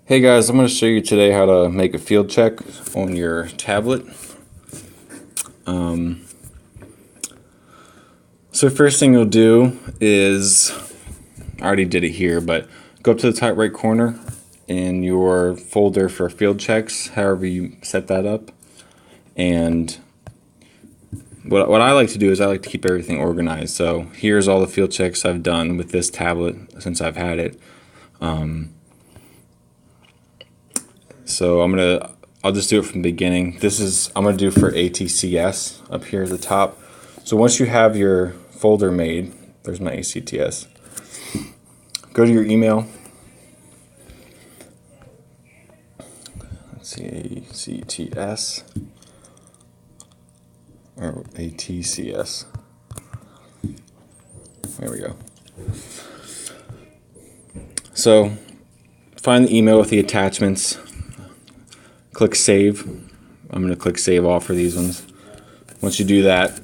Hey guys, I'm going to show you today how to make a field check on your tablet. So first thing you'll do is, I already did it here, but go up to the top right corner in your folder for field checks, however you set that up. And what I like to do is I like to keep everything organized. So here's all the field checks I've done with this tablet since I've had it. So I'll just do it from the beginning. I'm gonna do for ATCS up here at the top. So once you have your folder made, there's my ACTS. Go to your email. Let's see, ACTS or ATCS. There we go. So find the email with the attachments. Click save. I'm going to click save all for these ones. Once you do that,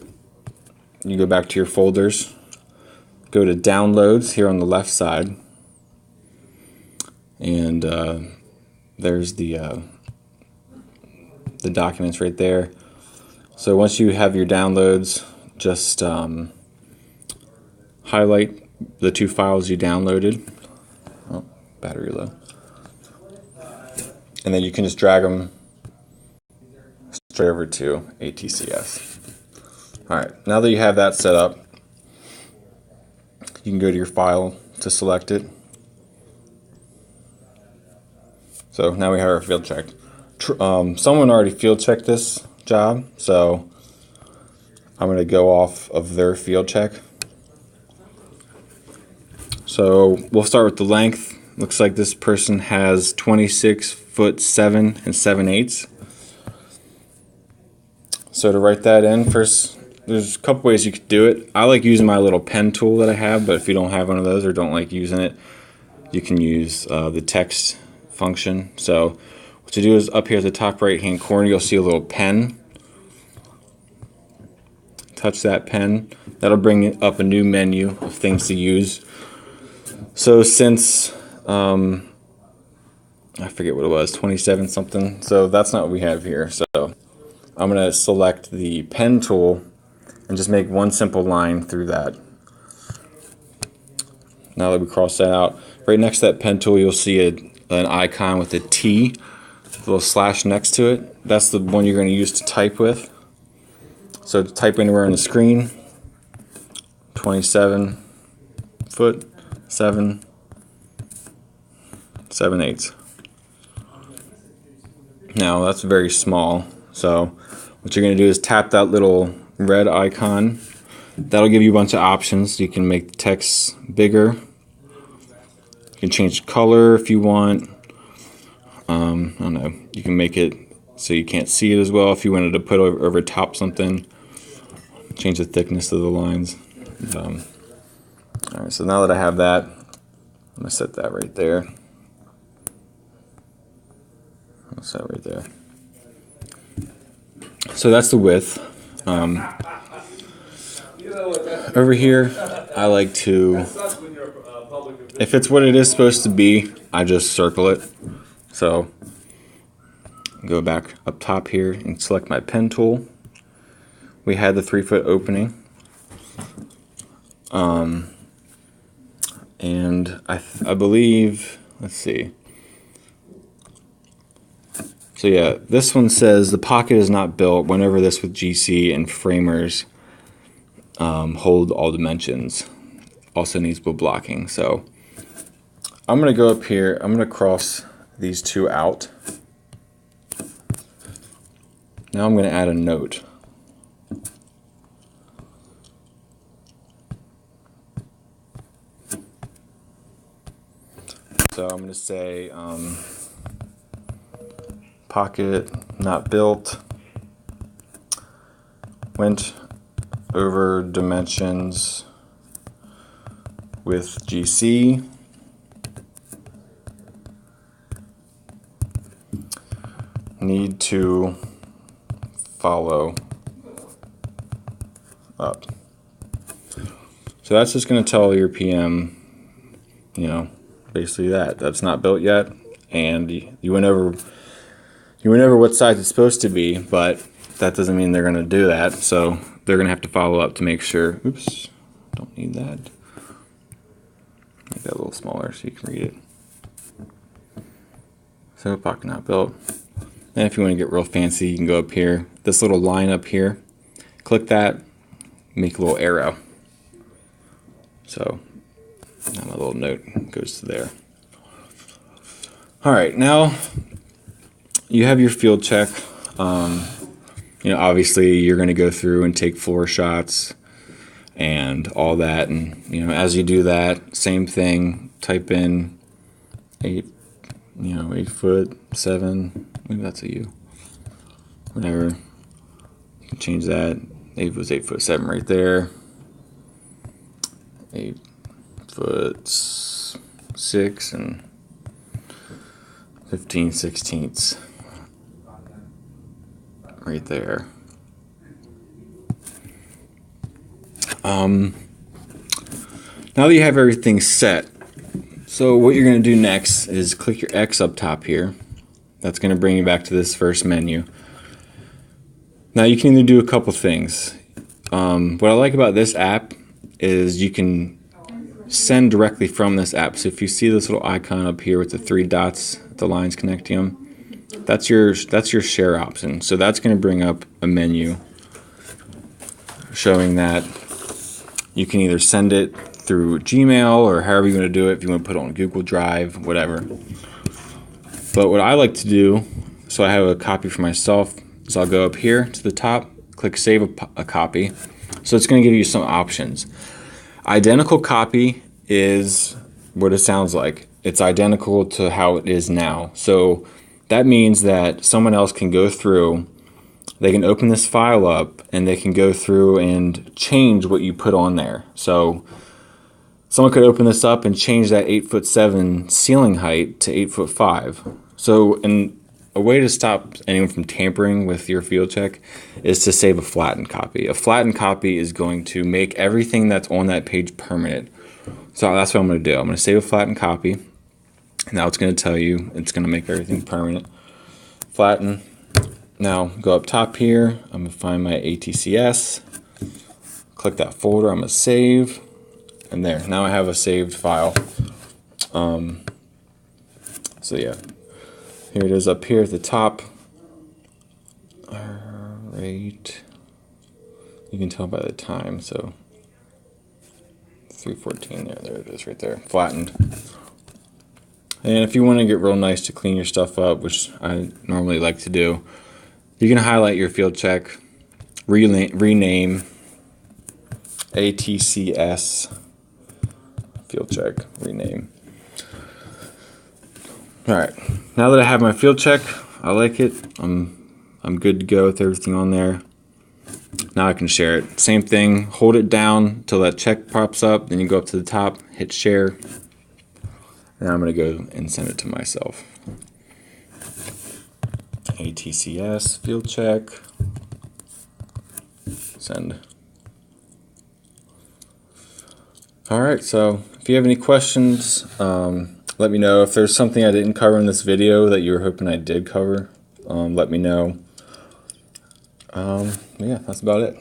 you go back to your folders. Go to downloads here on the left side. And there's the documents right there. So once you have your downloads, just highlight the two files you downloaded. Oh, battery low. And then you can just drag them straight over to ATCS. Alright, now that you have that set up, you can go to your file to select it. So now we have our field check. Someone already field checked this job, so I'm going to go off of their field check. So we'll start with the length. Looks like this person has 26 foot 7 7/8. So to write that in, first, there's a couple ways you could do it. I like using my little pen tool that I have, but if you don't have one of those or don't like using it, you can use the text function. So what you do is up here at the top right hand corner, you'll see a little pen. Touch that pen. That'll bring up a new menu of things to use. So since I forget what it was, 27 something, so that's not what we have here. So I'm going to select the pen tool and just make one simple line through that. Now that we cross that out, right next to that pen tool you'll see an icon with a T, a little slash next to it. That's the one you're going to use to type with. So to type anywhere on the screen, 27 foot 7 7/8. Now that's very small, so what you're going to do is tap that little red icon. That'll give you a bunch of options. You can make the text bigger. You can change the color if you want. I don't know. You can make it so you can't see it as well if you wanted to put over top something. Change the thickness of the lines. Alright, so now that I have that, I'm going to set that right there. I'll set right there. So that's the width. Over here, I like to, if it's what it is supposed to be, I just circle it. So go back up top here and select my pen tool. We had the 3-foot opening. And I believe, let's see. So yeah, this one says the pocket is not built whenever this with GC and framers hold all dimensions. Also needs wood blocking. So I'm going to go up here. I'm going to cross these two out. Now I'm going to add a note. So I'm going to say pocket not built, went over dimensions with GC, need to follow up. So that's just going to tell your PM, basically that's not built yet, and you went over what size it's supposed to be, but that doesn't mean they're going to do that. So they're going to have to follow up to make sure. Oops, don't need that. Make that a little smaller so you can read it. So pocket not built. And if you want to get real fancy, you can go up here. This little line up here, click that, make a little arrow. So now my little note goes to there. All right, now you have your field check. Obviously you're going to go through and take floor shots and all that, and as you do that, same thing. Type in 8'7", maybe that's a U. Whatever. You can change that. It was 8'7" right there. 8'6" and 15/16 right there. Now that you have everything set, so what you're going to do next is click your X up top here. That's going to bring you back to this first menu. Now you can either do a couple things. What I like about this app is you can send directly from this app. So if you see this little icon up here with the 3 dots, the lines connecting them, that's your share option. So that's going to bring up a menu showing that you can either send it through Gmail or however you want to do it. If you want to put it on Google Drive, whatever. But what I like to do, so I have a copy for myself, is I'll go up here to the top, click Save a Copy. So it's going to give you some options. Identical copy is what it sounds like. It's identical to how it is now. So that means that someone else can go through, they can open this file up, and they can go through and change what you put on there. So someone could open this up and change that 8'7" ceiling height to 8'5". So, and a way to stop anyone from tampering with your field check is to save a flattened copy. A flattened copy is going to make everything that's on that page permanent. So that's what I'm going to do. I'm going to save a flattened copy. Now it's going to tell you, it's going to make everything permanent. Flatten. Now go up top here. I'm going to find my ATCS. Click that folder. I'm going to save. And there. Now I have a saved file. So yeah. Here it is up here at the top. Alright. You can tell by the time, so 3:14 there it is right there. Flattened. And if you want to get real nice to clean your stuff up, which I normally like to do, you can highlight your field check, rename ATCS field check, rename. Alright, now that I have my field check, I like it. I'm good to go with everything on there. Now I can share it. Same thing, hold it down until that check pops up, then you go up to the top, hit share. And I'm going to go and send it to myself. ATCS field check. Send. Alright, so if you have any questions, let me know. If there's something I didn't cover in this video that you were hoping I did cover, let me know. Yeah, that's about it.